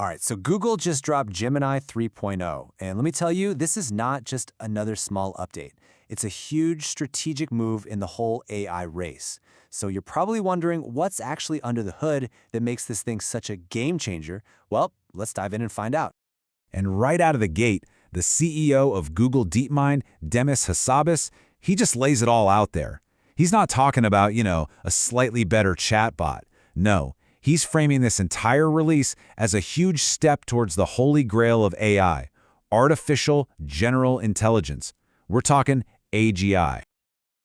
All right, so Google just dropped Gemini 3.0, and let me tell you, this is not just another small update. It's a huge strategic move in the whole AI race. So you're probably wondering what's actually under the hood that makes this thing such a game changer. Well, let's dive in and find out. And right out of the gate, the CEO of Google DeepMind, Demis Hassabis, he just lays it all out there. He's not talking about, a slightly better chatbot. No, he's framing this entire release as a huge step towards the holy grail of AI, artificial general intelligence. We're talking AGI.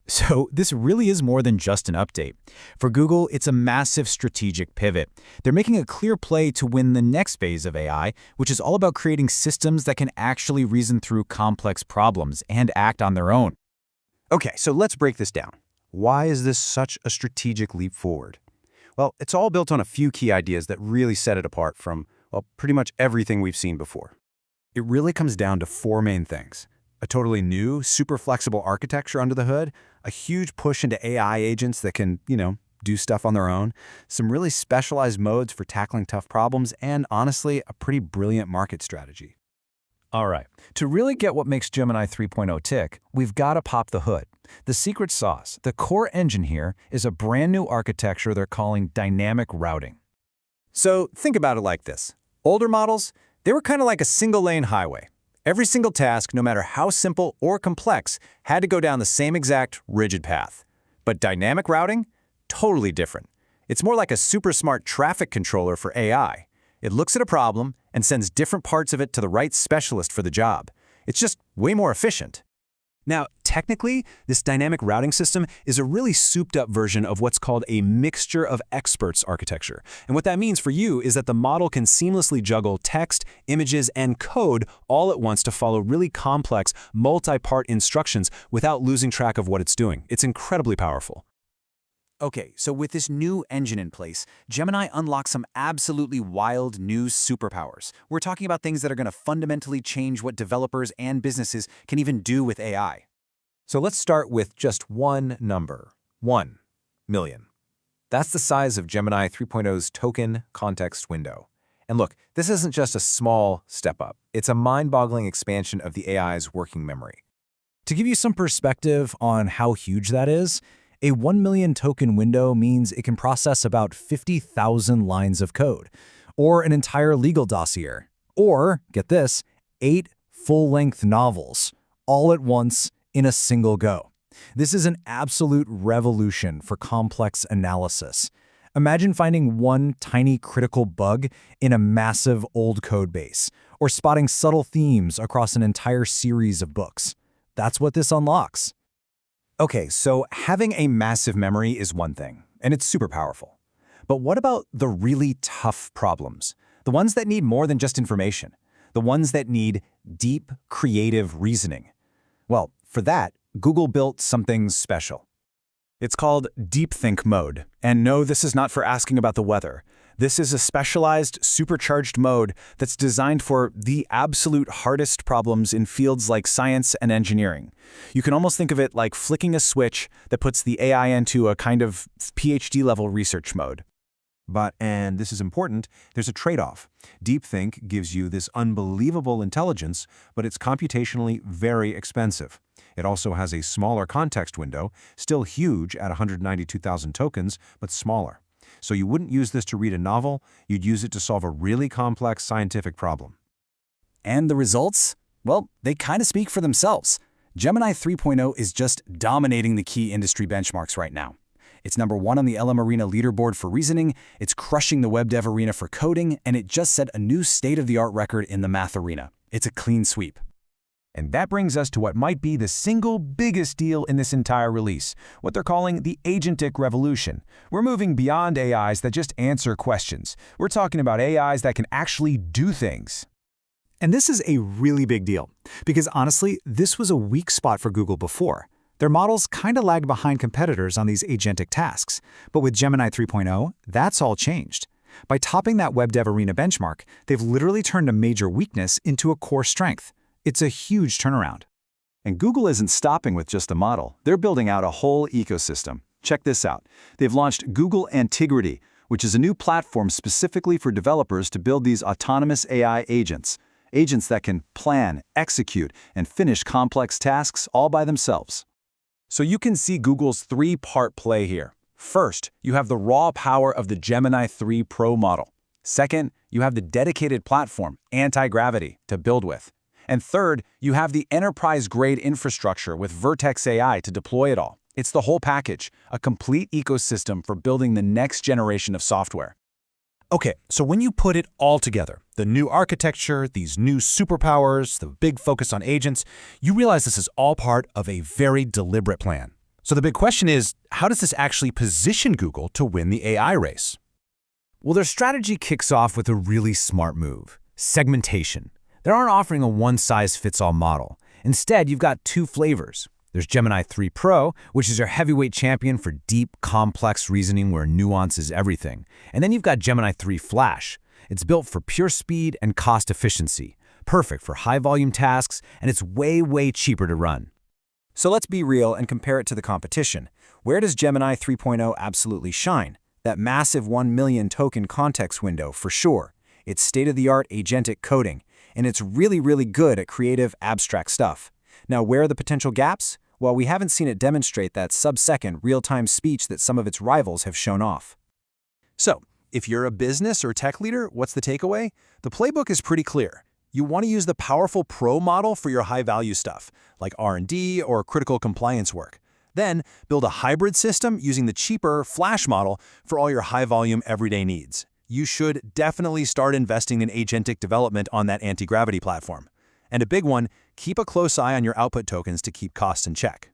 So this really is more than just an update. For Google, it's a massive strategic pivot. They're making a clear play to win the next phase of AI, which is all about creating systems that can actually reason through complex problems and act on their own. Okay, so let's break this down. Why is this such a strategic leap forward? Well, it's all built on a few key ideas that really set it apart from, pretty much everything we've seen before. It really comes down to four main things. A totally new, super flexible architecture under the hood, a huge push into AI agents that can, do stuff on their own, some really specialized modes for tackling tough problems, and honestly, a pretty brilliant market strategy. All right, to really get what makes Gemini 3.0 tick, we've got to pop the hood. The secret sauce, the core engine here, is a brand new architecture they're calling dynamic routing. So think about it like this. Older models, they were kind of like a single-lane highway. Every single task, no matter how simple or complex, had to go down the same exact rigid path. But dynamic routing? Totally different. It's more like a super smart traffic controller for AI. It looks at a problem and sends different parts of it to the right specialist for the job. It's just way more efficient. Now, technically, this dynamic routing system is a really souped-up version of what's called a mixture of experts architecture. And what that means for you is that the model can seamlessly juggle text, images, and code all at once to follow really complex, multi-part instructions without losing track of what it's doing. It's incredibly powerful. Okay, so with this new engine in place, Gemini unlocks some absolutely wild new superpowers. We're talking about things that are going to fundamentally change what developers and businesses can even do with AI. So let's start with just one number, 1 million. That's the size of Gemini 3.0's token context window. And look, this isn't just a small step up. It's a mind-boggling expansion of the AI's working memory. To give you some perspective on how huge that is, a 1 million token window means it can process about 50,000 lines of code, or an entire legal dossier, or, get this, 8 full-length novels, all at once in a single go. This is an absolute revolution for complex analysis. Imagine finding one tiny critical bug in a massive old code base, or spotting subtle themes across an entire series of books. That's what this unlocks. Okay, so having a massive memory is one thing, and it's super powerful. But what about the really tough problems? The ones that need more than just information. The ones that need deep, creative reasoning. Well, for that, Google built something special. It's called Deep Think mode. And no, this is not for asking about the weather. This is a specialized, supercharged mode that's designed for the absolute hardest problems in fields like science and engineering. You can almost think of it like flicking a switch that puts the AI into a kind of PhD-level research mode. But, and this is important, there's a trade-off. Deep Think gives you this unbelievable intelligence, but it's computationally very expensive. It also has a smaller context window, still huge at 192,000 tokens, but smaller. So you wouldn't use this to read a novel, you'd use it to solve a really complex scientific problem. And the results? Well, they kind of speak for themselves. Gemini 3.0 is just dominating the key industry benchmarks right now. It's #1 on the LM Arena leaderboard for reasoning, it's crushing the WebDev Arena for coding, and it just set a new state-of-the-art record in the math arena. It's a clean sweep. And that brings us to what might be the single biggest deal in this entire release, what they're calling the agentic revolution. We're moving beyond AIs that just answer questions. We're talking about AIs that can actually do things. And this is a really big deal, because honestly, this was a weak spot for Google before. Their models kind of lagged behind competitors on these agentic tasks. But with Gemini 3.0, that's all changed. By topping that WebDev Arena benchmark, they've literally turned a major weakness into a core strength. It's a huge turnaround. And Google isn't stopping with just the model. They're building out a whole ecosystem. Check this out. They've launched Google Antigravity, which is a new platform specifically for developers to build these autonomous AI agents. Agents that can plan, execute, and finish complex tasks all by themselves. So you can see Google's three-part play here. First, you have the raw power of the Gemini 3 Pro model. Second, you have the dedicated platform, Antigravity, to build with. And third, you have the enterprise-grade infrastructure with Vertex AI to deploy it all. It's the whole package, a complete ecosystem for building the next generation of software. Okay, so when you put it all together, the new architecture, these new superpowers, the big focus on agents, you realize this is all part of a very deliberate plan. So the big question is, how does this actually position Google to win the AI race? Well, their strategy kicks off with a really smart move: segmentation. They aren't offering a one-size-fits-all model. Instead, you've got two flavors. There's Gemini 3 Pro, which is your heavyweight champion for deep, complex reasoning where nuance is everything. And then you've got Gemini 3 Flash. It's built for pure speed and cost efficiency, perfect for high-volume tasks, and it's way, way cheaper to run. So let's be real and compare it to the competition. Where does Gemini 3.0 absolutely shine? That massive 1 million token context window, for sure. It's state-of-the-art agentic coding, and it's really, really good at creative, abstract stuff. Now, where are the potential gaps? Well, we haven't seen it demonstrate that sub-second real-time speech that some of its rivals have shown off. So, if you're a business or tech leader, what's the takeaway? The playbook is pretty clear. You want to use the powerful Pro model for your high-value stuff, like R&D or critical compliance work. Then, build a hybrid system using the cheaper Flash model for all your high-volume everyday needs. You should definitely start investing in agentic development on that Antigravity platform. And a big one, keep a close eye on your output tokens to keep costs in check.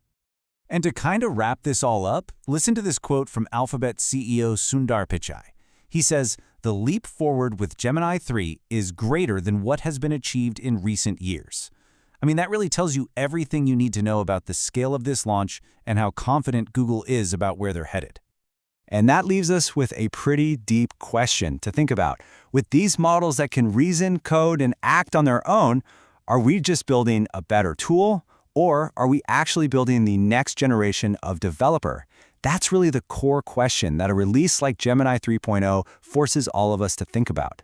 And to kind of wrap this all up, listen to this quote from Alphabet CEO Sundar Pichai. He says, "The leap forward with Gemini 3 is greater than what has been achieved in recent years." I mean, that really tells you everything you need to know about the scale of this launch and how confident Google is about where they're headed. And that leaves us with a pretty deep question to think about. With these models that can reason, code, and act on their own, are we just building a better tool, or are we actually building the next generation of developer? That's really the core question that a release like Gemini 3.0 forces all of us to think about.